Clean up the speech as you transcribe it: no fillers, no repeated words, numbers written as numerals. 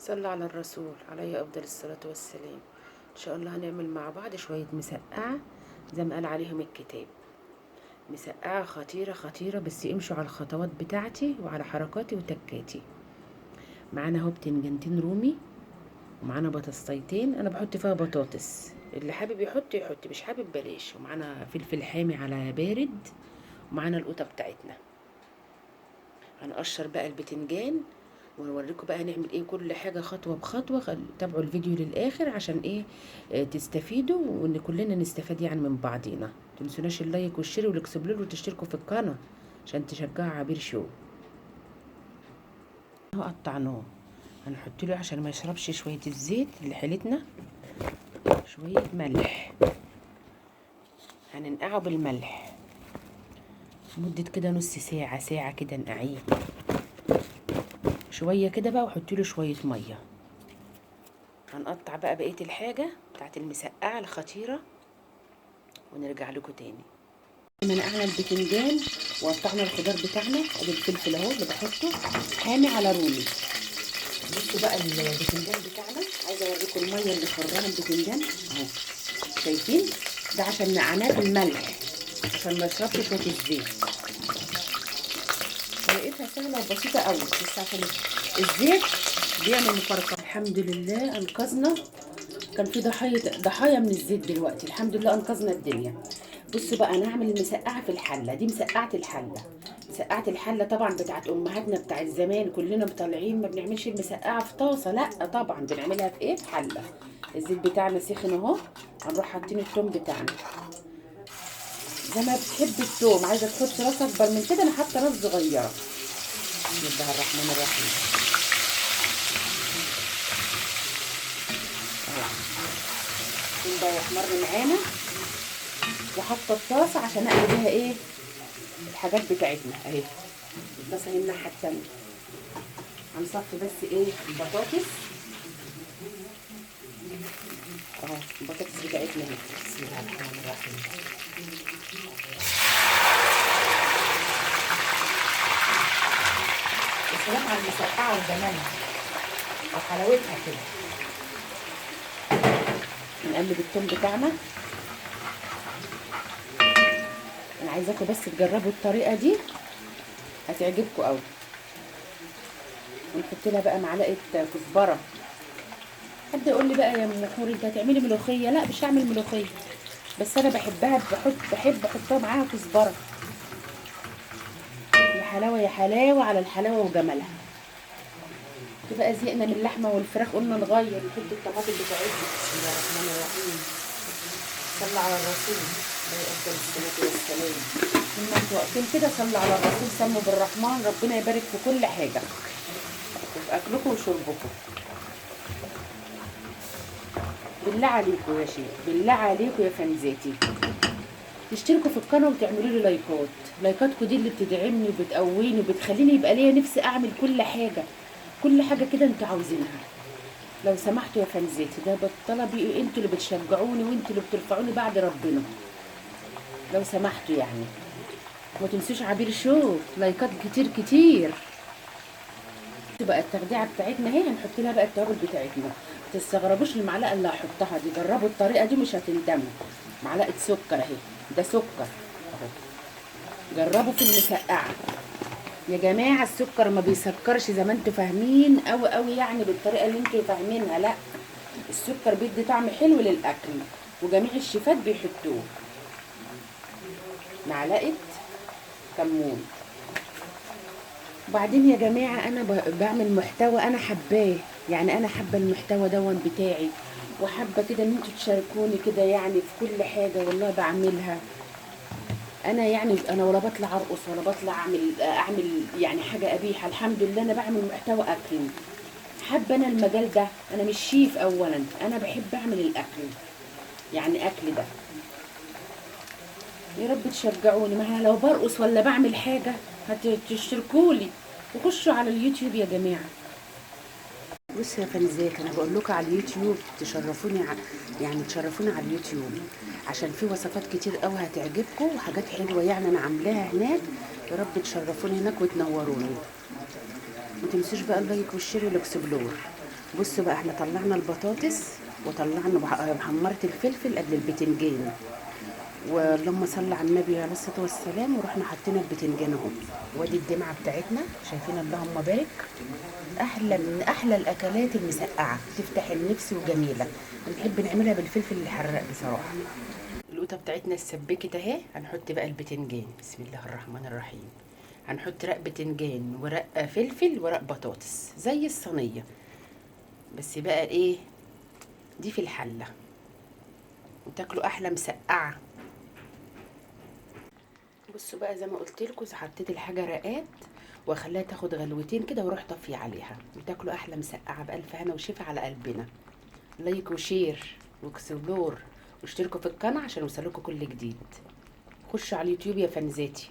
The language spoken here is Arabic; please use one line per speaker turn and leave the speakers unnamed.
صلى على الرسول عليه أفضل الصلاة والسلام. إن شاء الله هنعمل مع بعض شوية مسقعة زي ما قال عليهم الكتاب. مسقعة خطيرة خطيرة، بس امشوا على الخطوات بتاعتي وعلى حركاتي وتكاتي. معانا اهو بتنجانتين رومي، ومعانا بطاطستين. انا بحط فيها بطاطس، اللي حابب يحط يحط، مش حابب بلاش. ومعانا فلفل حامي على بارد، ومعانا القوطة بتاعتنا. هنقشر بقى البتنجان ونوريكم بقى هنعمل ايه، كل حاجه خطوه بخطوه. تابعوا الفيديو للاخر عشان ايه، تستفيدوا وان كلنا نستفاد يعني من بعضينا. متنسوناش اللايك والشير والاكسبلور وتشتركوا في القناه عشان تشجعوا عبير شو. اهو قطعناه، هنحط له عشان ما يشربش شويه الزيت اللي حيلتنا، شويه ملح. هننقعه بالملح مدة كده نص ساعة ساعة كده، نقعيه شوية كده بقى، وحط له شوية مية. هنقطع بقى بقية الحاجة بتاعت المسقعة الخطيرة ونرجع لكم تاني. نقعنا البتنجان وقطعنا الخضار بتاعنا. ادي الفلفل اهو اللي بحطه حامي على رومي. بصوا بقى البتنجان بتاعنا، عايزه اوريكم الميه اللي خرجانه البتنجان اهو، شايفين؟ ده عشان نقعناه بالملح عشان ما يشربش شويه الزيت. لقيتها سهله وبسيطه قوي، بس عشان الزيت بيعمل مفرقه. الحمد لله انقذنا، كان في ضحايا من الزيت دلوقتي، الحمد لله انقذنا الدنيا. بصوا بقى، انا هعمل المسقعه في الحله دي. مسقعه الحله، مسقعه الحله طبعا بتاعت امهاتنا بتاعت زمان. كلنا طالعين ما بنعملش المسقعه في طاسه، لا طبعا بنعملها في ايه، في حله. الزيت بتاعنا سخن اهو، هنروح حاطين التوم بتاعنا زي ما بتحب التوم. عايزه تحط راس اكبر من كده، انا حاطه راس صغيره. بسم الله الرحمن الرحيم. التوم ده يحمر معانا، وحاطه الطاسه عشان اقلي بيها ايه، الحاجات بتاعتنا اهي. الطاسه هي الناحيه التانيه. هنصفي بس ايه البطاطس اهو، البطاطس بتاعتنا اهي. بسم الله الرحمن الرحيم. السلام على المسقعه وجمالها وحلاوتها كده. نقلب التوم بتاعنا. انا عايزاكم بس تجربوا الطريقه دي، هتعجبكم قوي. ونحط لها بقى معلقه كزبره. حد يقول لي بقى يا ام محمود انت هتعملي ملوخيه؟ لا مش هعمل ملوخيه، بس انا بحبها، بحب احطها معاها كزبره. يا حلاوه يا حلاوه على الحلاوه وجمالها. بقى زهقنا من اللحمه والفراخ، قلنا نغير، نحط الطماطم بتاعتنا. بسم الله الرحمن الرحيم. صلى على الرسول عليه افضل الصلاه والسلام. لما انتوا واقفين كده صلوا على الرسول، سموا بالرحمن، ربنا يبارك في كل حاجه وفي اكلكم وشربكم. بالله عليكم يا شيخ، بالله عليكم يا فنزاتي، تشتركوا في القناه وتعملوا لي لايكات. لايكاتكم دي اللي بتدعمني وبتقويني وبتخليني يبقى ليا نفسي اعمل كل حاجه، كل حاجه كده انتوا عاوزينها. لو سمحتوا يا فنزاتي، ده بالطلبي، انتوا اللي بتشجعوني وانتوا اللي بترفعوني بعد ربنا. لو سمحتوا يعني، ما تنسوش عبير شو لايكات كتير كتير. بقى التخديعه بتاعتنا اهي، هنحط لها بقى التوابل بتاعتنا. ما تستغربوش المعلقه اللي هحطها دي، جربوا الطريقه دي مش هتندموا. معلقه سكر اهي، ده سكر اهو، جربوا في المسقعه يا جماعه. السكر ما بيسكرش زي ما انتوا فاهمين قوي قوي يعني بالطريقه اللي انتوا فاهمينها، لا، السكر بيدي طعم حلو للاكل وجميع الشيفات بيحطوه. معلقه كمون. وبعدين يا جماعه انا بعمل محتوى انا حباه، يعني انا حابه المحتوى دون بتاعي، وحابه كده ان انتوا تشاركوني كده يعني في كل حاجه والله بعملها. انا يعني انا ولا بطلع ارقص ولا بطلع اعمل يعني حاجه قبيحه، الحمد لله انا بعمل محتوى اكل. حابه انا المجال ده، انا مش شيف اولا، انا بحب اعمل الاكل يعني اكل ده. يا رب تشجعوني، ما أنا لو برقص ولا بعمل حاجه هتشتركولي وخشوا على اليوتيوب يا جماعه. بصوا يا فنزات، انا بقول لكم على اليوتيوب تشرفوني يعني تشرفوني على اليوتيوب، عشان في وصفات كتير قوي هتعجبكم وحاجات حلوه يعني انا عاملاها هناك. يا رب تشرفوني هناك وتنوروني. ما تنسوش بقى اللايك والشير والاكسبلور. بصوا بقى، احنا طلعنا البطاطس وطلعنا حمرت الفلفل قبل البتنجان، واللهم صل على النبي عليه الصلاه والسلام، ورحنا حطينا البتنجان اهو. وادي الدمعه بتاعتنا، شايفين؟ اللهم بارك. احلى من احلى الاكلات المسقعه، تفتح النفس وجميله. بنحب نعملها بالفلفل الحراق بصراحه. القوطه بتاعتنا اتسبكت اهي. هنحط بقى البتنجان، بسم الله الرحمن الرحيم. هنحط رق بتنجان ورق فلفل ورق بطاطس زي الصينيه، بس بقى ايه، دي في الحله وتاكلوا احلى مسقعه. بصوا بقى، زي ما قلت لكم حطيت الحاجه رقات واخليها تاخد غلوتين كده واروح طافيه عليها، وتاكلوا احلى مسقعه بالف هنا وشفا على قلبنا. لايك وشير واكسبلور واشتركوا في القناه عشان يوصلكوا كل جديد. خشوا على اليوتيوب يا فانزاتي.